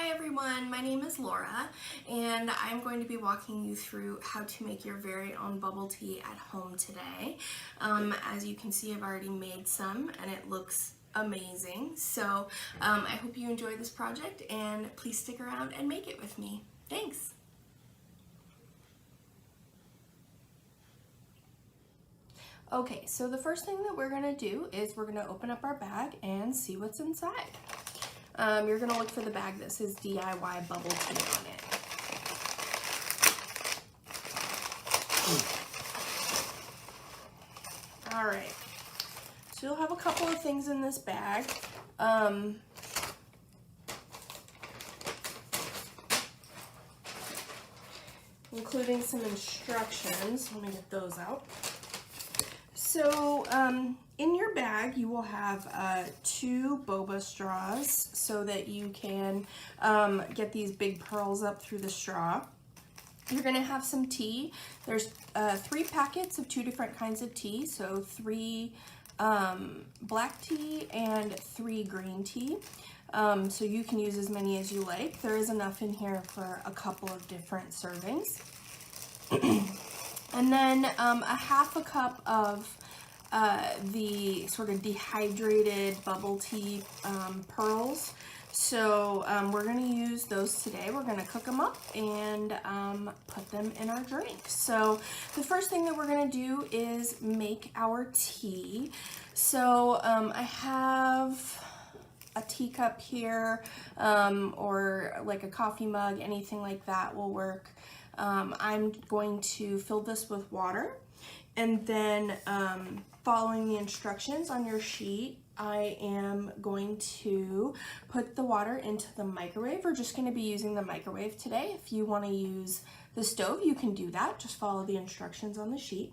Hi everyone, my name is Laura and I'm going to be walking you through how to make your very own bubble tea at home today. As you can see, I've already made some and it looks amazing. So I hope you enjoy this project and please stick around and make it with me. Thanks! Okay, so the first thing that we're going to do is we're going to open up our bag and see what's inside. You're going to look for the bag that says DIY bubble tea on it. All right, so you'll have a couple of things in this bag. Including some instructions. Let me get those out. So in your bag you will have 2 boba straws so that you can get these big pearls up through the straw. You're going to have some tea. There's 3 packets of 2 different kinds of tea, so 3 black tea and 3 green tea. So you can use as many as you like. There is enough in here for a couple of different servings. And then a half a cup of the sort of dehydrated bubble tea pearls. So we're going to use those today. We're going to cook them up and put them in our drink. So the first thing that we're going to do is make our tea. So I have a teacup here or like a coffee mug, anything like that will work. I'm going to fill this with water, and then following the instructions on your sheet, I am going to put the water into the microwave. We're just going to be using the microwave today. If you want to use the stove, you can do that. Just follow the instructions on the sheet.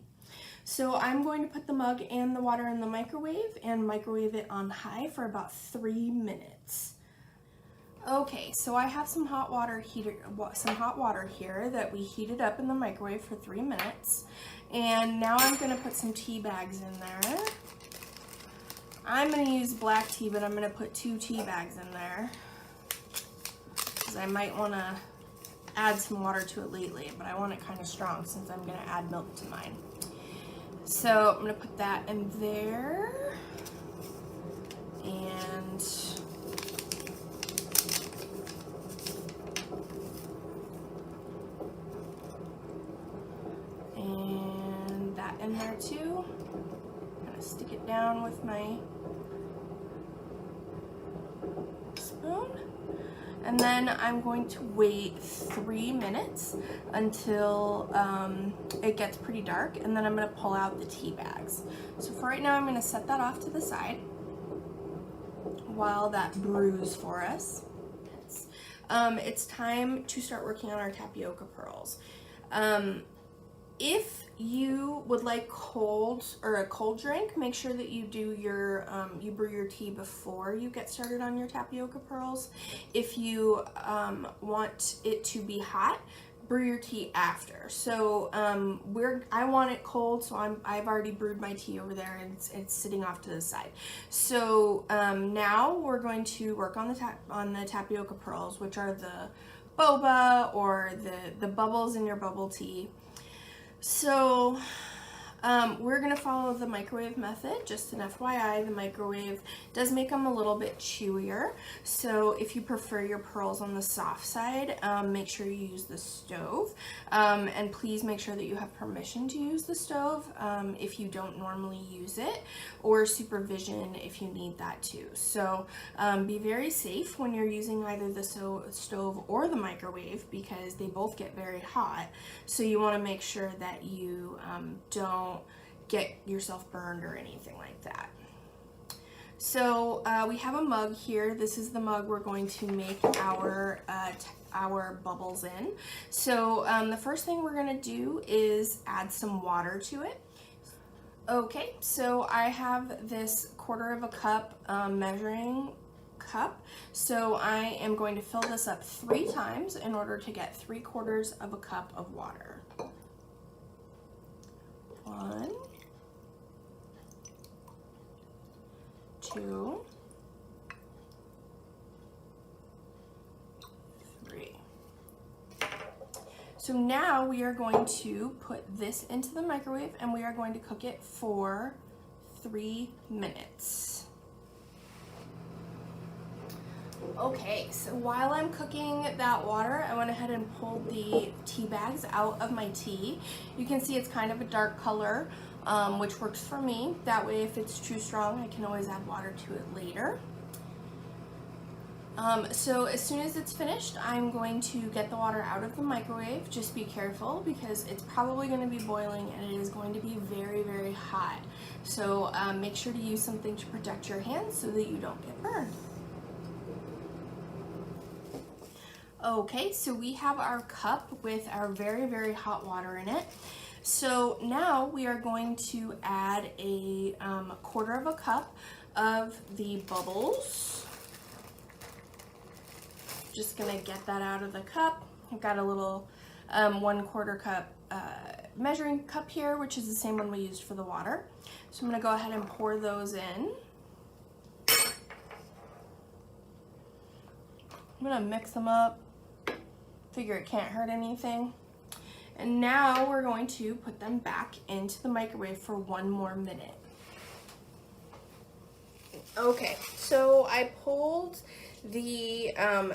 So I'm going to put the mug and the water in the microwave and microwave it on high for about 3 minutes. Okay, so I have some hot water here that we heated up in the microwave for 3 minutes. And now I'm going to put some tea bags in there. I'm going to use black tea, but I'm going to put 2 tea bags in there because I might want to add some water to it lately, but I want it kind of strong since I'm going to add milk to mine. So I'm going to put that in there, and that in there too. I'm going to stick it down with my spoon. And then I'm going to wait 3 minutes until it gets pretty dark, and then I'm going to pull out the tea bags. So for right now, I'm going to set that off to the side while that brews for us. It's time to start working on our tapioca pearls. If you would like cold or a cold drink, make sure that you do your you brew your tea before you get started on your tapioca pearls. If you want it to be hot, brew your tea after. So I want it cold, so I've already brewed my tea over there, and it's sitting off to the side. So now we're going to work on the tapioca pearls, which are the boba or the bubbles in your bubble tea. So we're going to follow the microwave method. Just an FYI, the microwave does make them a little bit chewier. So if you prefer your pearls on the soft side, make sure you use the stove. And please make sure that you have permission to use the stove if you don't normally use it, or supervision if you need that too. So be very safe when you're using either the stove or the microwave, because they both get very hot. So you want to make sure that you don't get yourself burned or anything like that. So we have a mug here. This is the mug we're going to make our bubbles in. So the first thing we're going to do is add some water to it. Okay, so I have this 1/4 cup measuring cup. So I am going to fill this up 3 times in order to get 3/4 cup of water. 1, 2, So now we are going to put this into the microwave and we are going to cook it for 3 minutes. Okay, so while I'm cooking that water, I went ahead and pulled the tea bags out of my tea. You can see it's kind of a dark color, which works for me. That way, if it's too strong, I can always add water to it later. So as soon as it's finished, I'm going to get the water out of the microwave. Just be careful because it's probably going to be boiling and it is going to be very, very hot. So make sure to use something to protect your hands so that you don't get burned. Okay, so we have our cup with our very, very hot water in it. So now we are going to add a 1/4 cup of the bubbles. Just gonna get that out of the cup. I've got a little 1/4 cup measuring cup here, which is the same one we used for the water. So I'm gonna go ahead and pour those in. I'm gonna mix them up. Figure it can't hurt anything. And now we're going to put them back into the microwave for 1 more minute. Okay, so I pulled the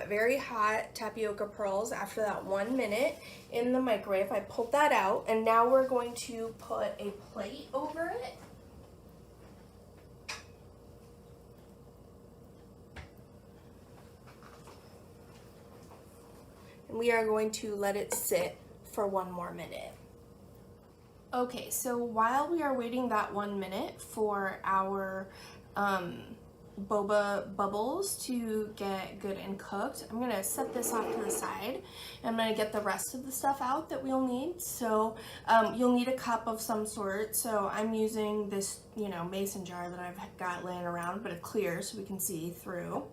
very hot tapioca pearls after that 1 minute in the microwave. I pulled that out and now we're going to put a plate over it. We are going to let it sit for 1 more minute. Okay, so while we are waiting that 1 minute for our boba bubbles to get good and cooked, I'm gonna set this off to the side and I'm gonna get the rest of the stuff out that we'll need. So you'll need a cup of some sort. So I'm using this, mason jar that I've got laying around, but it's clear so we can see through.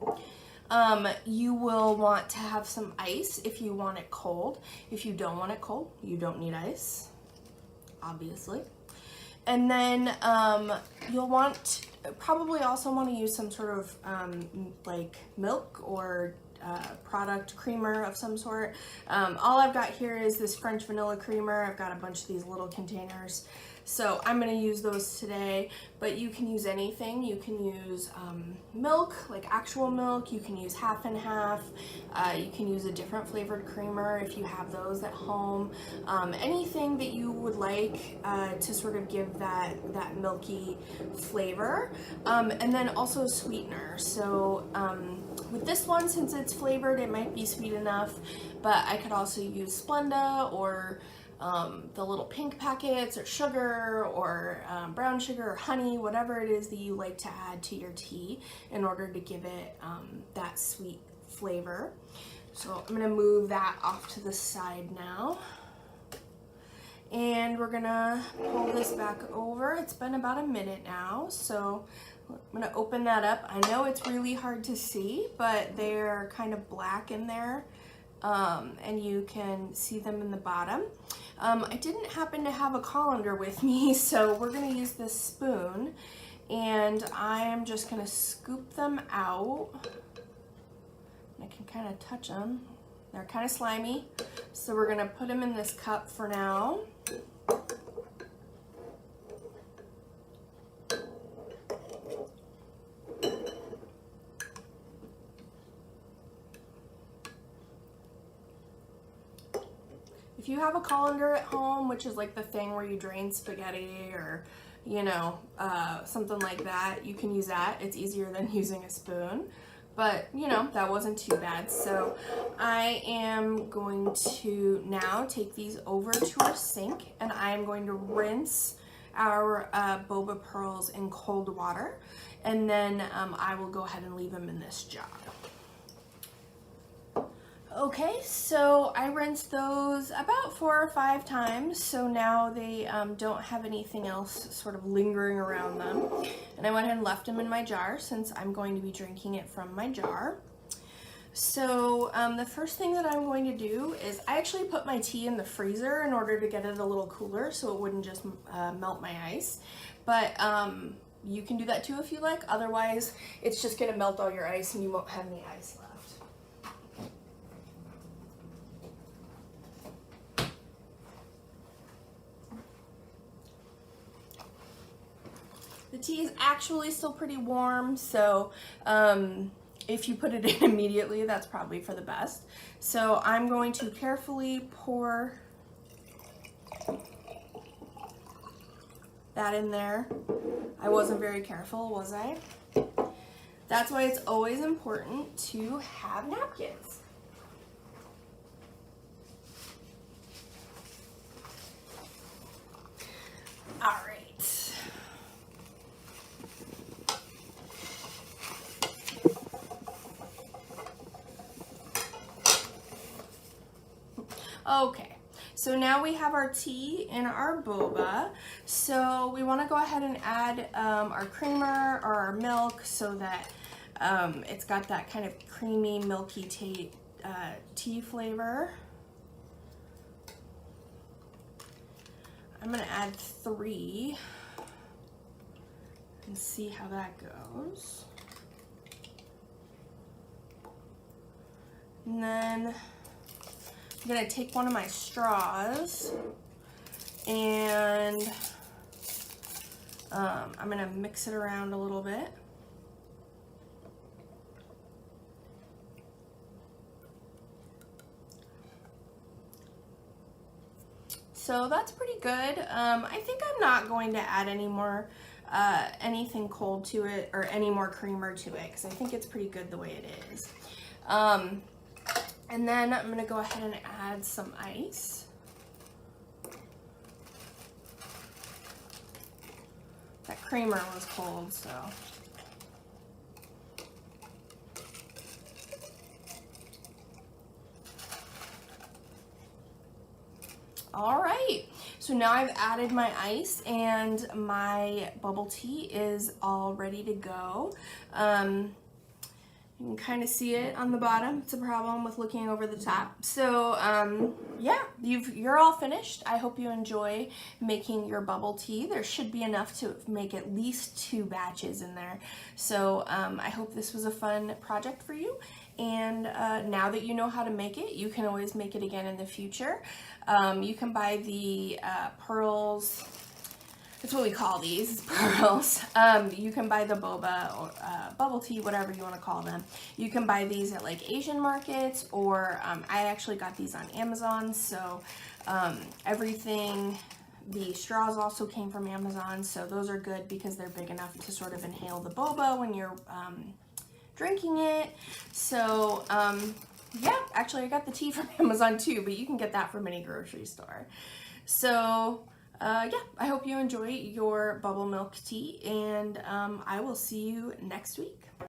You will want to have some ice if you want it cold. If you don't want it cold, you don't need ice, obviously. And then you'll probably also want to use some sort of like milk or product creamer of some sort. All I've got here is this French vanilla creamer. I've got a bunch of these little containers. So I'm going to use those today, but you can use anything. You can use milk, like actual milk. You can use half and half. You can use a different flavored creamer if you have those at home. Anything that you would like to sort of give that milky flavor. And then also sweetener. So with this one, since it's flavored, it might be sweet enough, but I could also use Splenda or the little pink packets or sugar or brown sugar or honey, whatever it is that you like to add to your tea in order to give it that sweet flavor. So I'm gonna move that off to the side now. And we're gonna pull this back over. It's been about a minute now, so I'm gonna open that up. I know it's really hard to see, but they're kind of black in there. And you can see them in the bottom. I didn't happen to have a colander with me, so we're gonna use this spoon and I am just gonna scoop them out. I can kind of touch them. They're kind of slimy, so we're gonna put them in this cup for now. If you have a colander at home, which is like the thing where you drain spaghetti or, something like that, you can use that. It's easier than using a spoon, but that wasn't too bad. So I am going to now take these over to our sink and I am going to rinse our boba pearls in cold water, and then I will go ahead and leave them in this jar. Okay, so I rinsed those about 4 or 5 times, so now they don't have anything else sort of lingering around them. And I went ahead and left them in my jar since I'm going to be drinking it from my jar. So the first thing that I'm going to do is I actually put my tea in the freezer in order to get it a little cooler so it wouldn't just melt my ice. But you can do that too if you like, otherwise it's just going to melt all your ice and you won't have any ice left. tea is actually still pretty warm, so if you put it in immediately, that's probably for the best. So I'm going to carefully pour that in there. I wasn't very careful, was I? That's why it's always important to have napkins. All right. Okay, so now we have our tea in our boba. So we want to go ahead and add our creamer or our milk so that it's got that kind of creamy, milky tea flavor. I'm going to add 3 and see how that goes. And then I'm gonna take one of my straws and I'm gonna mix it around a little bit. So that's pretty good. I think I'm not going to add any more anything cold to it or any more creamer to it because I think it's pretty good the way it is. And then I'm gonna go ahead and add some ice. That creamer was cold, so. All right, so now I've added my ice and my bubble tea is all ready to go. You can kind of see it on the bottom. It's a problem with looking over the top. So yeah, you're all finished. I hope you enjoy making your bubble tea. There should be enough to make at least 2 batches in there. So I hope this was a fun project for you. And now that you know how to make it, you can always make it again in the future. You can buy the pearls. That's what we call these, pearls. You can buy the boba or bubble tea, whatever you want to call them. You can buy these at like Asian markets, or I actually got these on Amazon. So everything, the straws also came from Amazon. So those are good because they're big enough to sort of inhale the boba when you're drinking it. So yeah, actually I got the tea from Amazon too, but you can get that from any grocery store. So yeah, I hope you enjoy your bubble milk tea, and I will see you next week.